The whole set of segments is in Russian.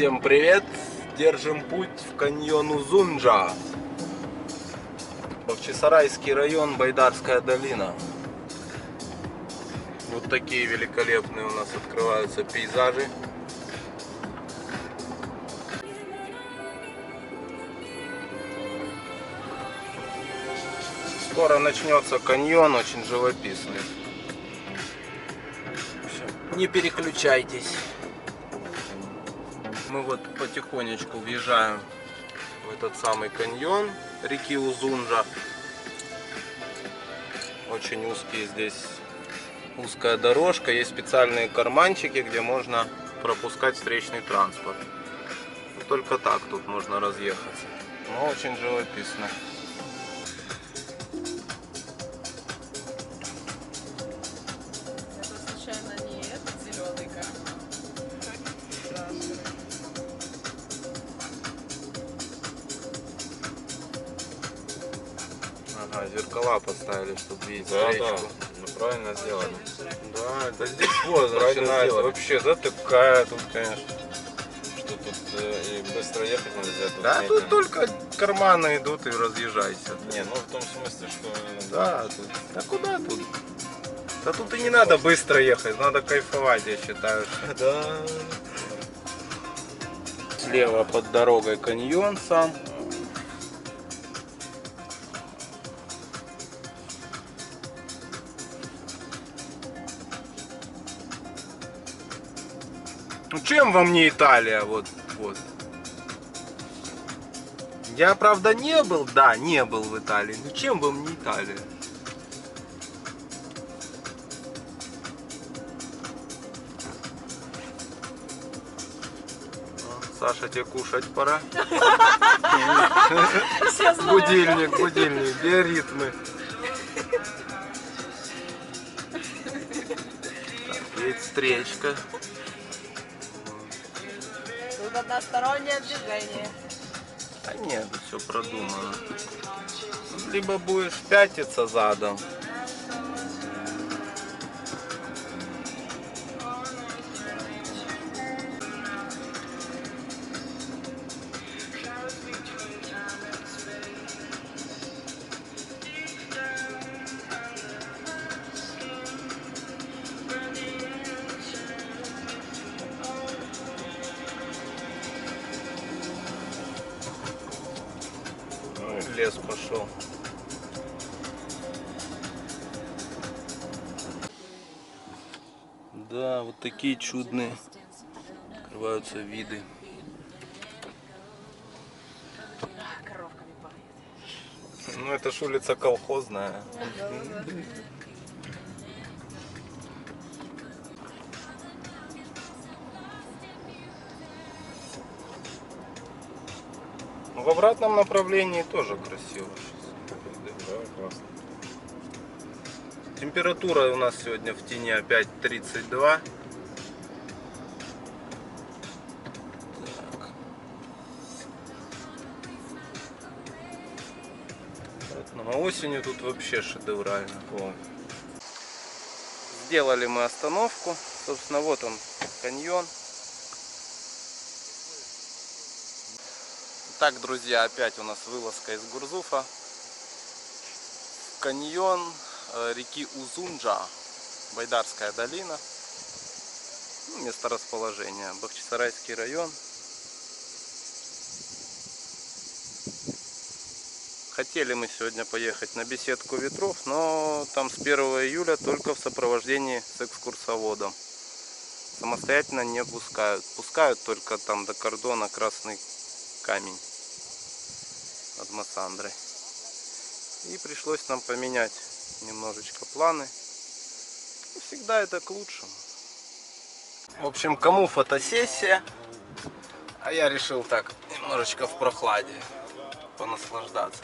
Всем привет! Держим путь в каньон Узунджа. Бахчисарайский район, Байдарская долина. Вот такие великолепные у нас открываются пейзажи. Скоро начнется каньон, очень живописный. Не переключайтесь. Мы вот потихонечку въезжаем в этот самый каньон реки Узунджа. Очень узкие здесь, узкая дорожка, есть специальные карманчики, где можно пропускать встречный транспорт. Только так тут можно разъехаться. Но очень живописно. Это случайно не этот зеленый камень? Ага, зеркала поставили, чтобы видеть Да, встречку. да, ну, правильно сделали. Да, да здесь вот начинается вообще, да, такая тут, конечно. Что тут и быстро ехать нельзя. Тут Да, тут только карманы идут и разъезжайся. Не, ну в том смысле, что... Да, тут. Да куда тут? Да тут и не надо быстро ехать, надо кайфовать, я считаю. Да. Слева под дорогой каньон сам. Ну чем вам не Италия? Вот. Я, правда, не был, да, не был в Италии. Но чем вам не Италия? Саша, тебе кушать пора. Будильник, биоритмы. Так, есть встречка. Тут одностороннее движение. А нет, все продумано. Либо будешь пятиться задом. Лес пошел. Да, вот такие чудные открываются виды. Коровками пахнет. Ну это ж улица колхозная. В обратном направлении тоже красиво. Да, классно. Температура у нас сегодня в тени опять 32. Так. Поэтому осенью тут вообще шедеврально. О. Сделали мы остановку. Собственно, вот он, каньон. Так, друзья, опять у нас вылазка из Гурзуфа в каньон реки Узунджа, Байдарская долина. Место расположения Бахчисарайский район. Хотели мы сегодня поехать на беседку ветров, но там с 1 июля только в сопровождении с экскурсоводом. Самостоятельно не пускают. Пускают только там до кордона Красный Камень от Массандры. И пришлось нам поменять немножечко планы. И всегда это к лучшему. В общем, кому фотосессия, а я решил так немножечко в прохладе понаслаждаться.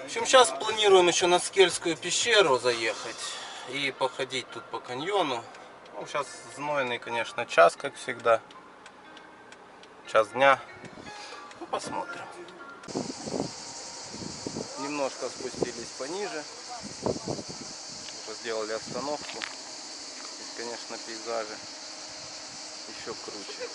В общем, сейчас планируем еще на Скельскую пещеру заехать и походить тут по каньону. Ну, сейчас знойный, конечно, час, как всегда. Час дня. Ну, посмотрим. Немножко спустились пониже. Сделали остановку. Здесь, конечно, пейзажи еще круче.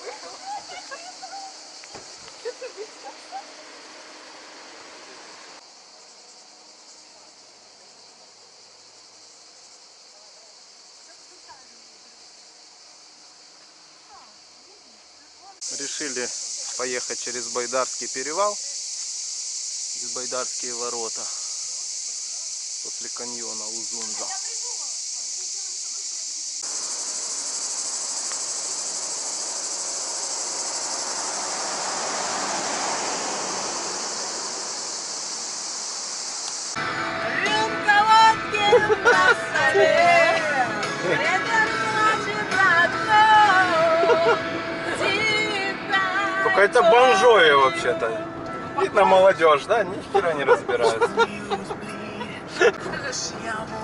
Решили поехать через Байдарский перевал, через Байдарские ворота, после каньона Узунжа. Рюмка водки на столе, это значит одно. Тебя Только это бонжови вообще-то. Видно, молодежь, да? Ни хера не разбирается.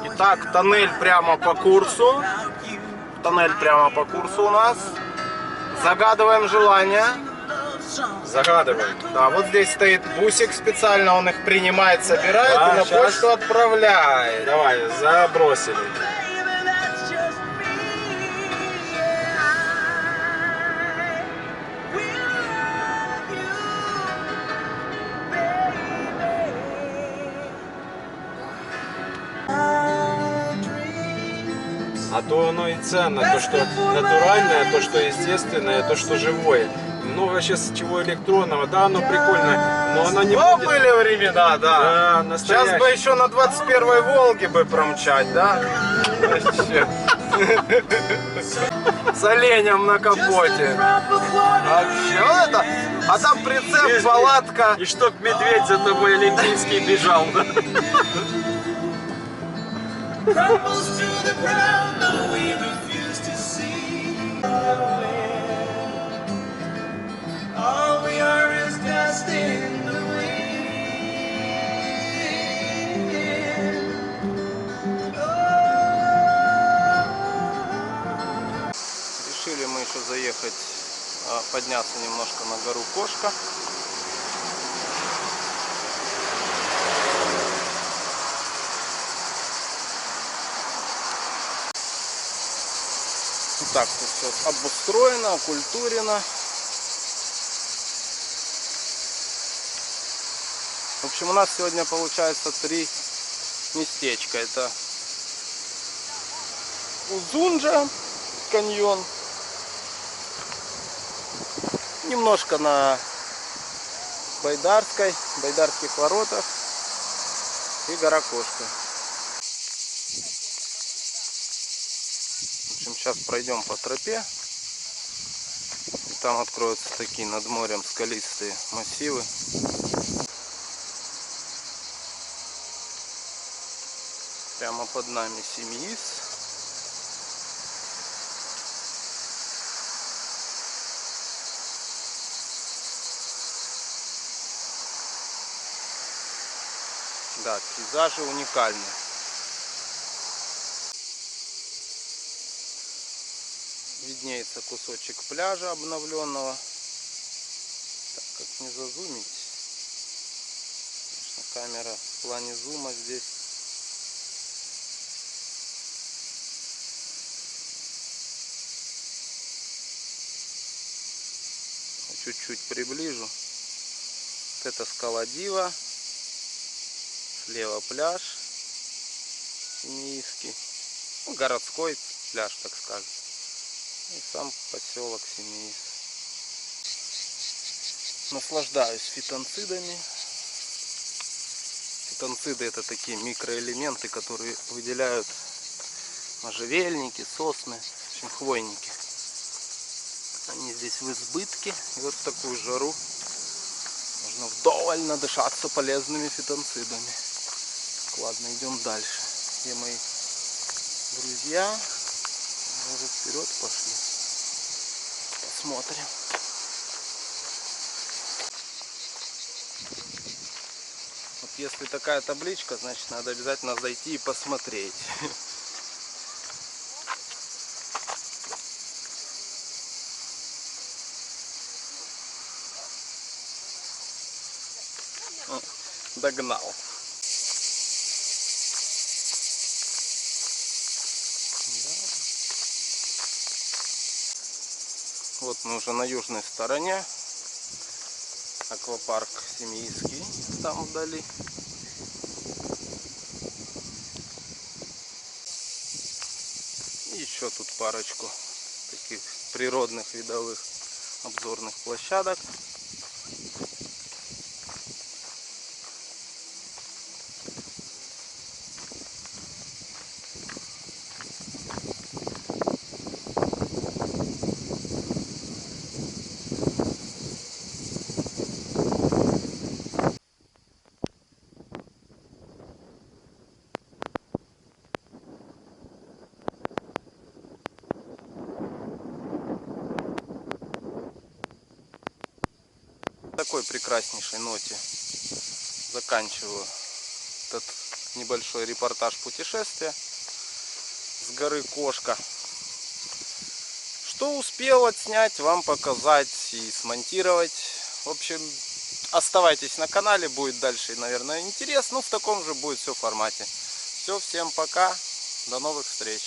Итак, тоннель прямо по курсу. Тоннель прямо по курсу у нас. Загадываем желание. Загадывай. Да, вот здесь стоит бусик специально, он их принимает, собирает Да, и на щас. почту отправляет. Давай, забросили. А то оно и ценно, то, что натуральное, то, что естественное, то, что живое. Много сейчас чего электронного, да, оно прикольно, но оно не Ну, будет. были времена, да. Да, Сейчас настоящее. бы еще на 21-й Волге бы промчать, да? Вообще. С оленем на капоте. Вообще, вот это. А там прицеп, палатка. И чтоб медведь за тобой олимпийский бежал. Да? Crumbles to the ground, no, we refuse to see. All we are is dust in the wind. Решили мы еще заехать, подняться немножко на гору Кошка. Так, тут все обустроено, окультурено. В общем, у нас сегодня получается 3 местечка. Это Узунжа, каньон. Немножко на Байдарских воротах и гора Кошка. В общем, сейчас пройдем по тропе. И там откроются такие над морем скалистые массивы. Прямо под нами Семиис. Да, пейзажи уникальны. Виднеется кусочек пляжа обновленного. Так, как не зазумить. Конечно, камера в плане зума здесь. Чуть-чуть приближу. Вот это скала Дива. Слева пляж Семиисский. Ну, городской пляж, так скажем. И сам поселок Семиис. Наслаждаюсь фитонцидами. Фитонциды — это такие микроэлементы, которые выделяют можжевельники, сосны, в общем, хвойники. Они здесь в избытке. И вот в такую жару можно вдоволь надышаться полезными фитонцидами. Ладно, идем дальше. Где мои друзья? Мы уже вперед пошли. Посмотрим. Вот если такая табличка, значит надо обязательно зайти и посмотреть. Догнал. Вот мы уже на южной стороне. Аквапарк Семиисский там вдали. И еще тут парочку таких природных видовых обзорных площадок. Такой прекраснейшей ноте заканчиваю этот небольшой репортаж путешествия с горы Кошка. Что успел отснять, вам показать и смонтировать. В общем, оставайтесь на канале, будет дальше, наверное, интересно. Ну, в таком же будет все формате. Все, всем пока, до новых встреч.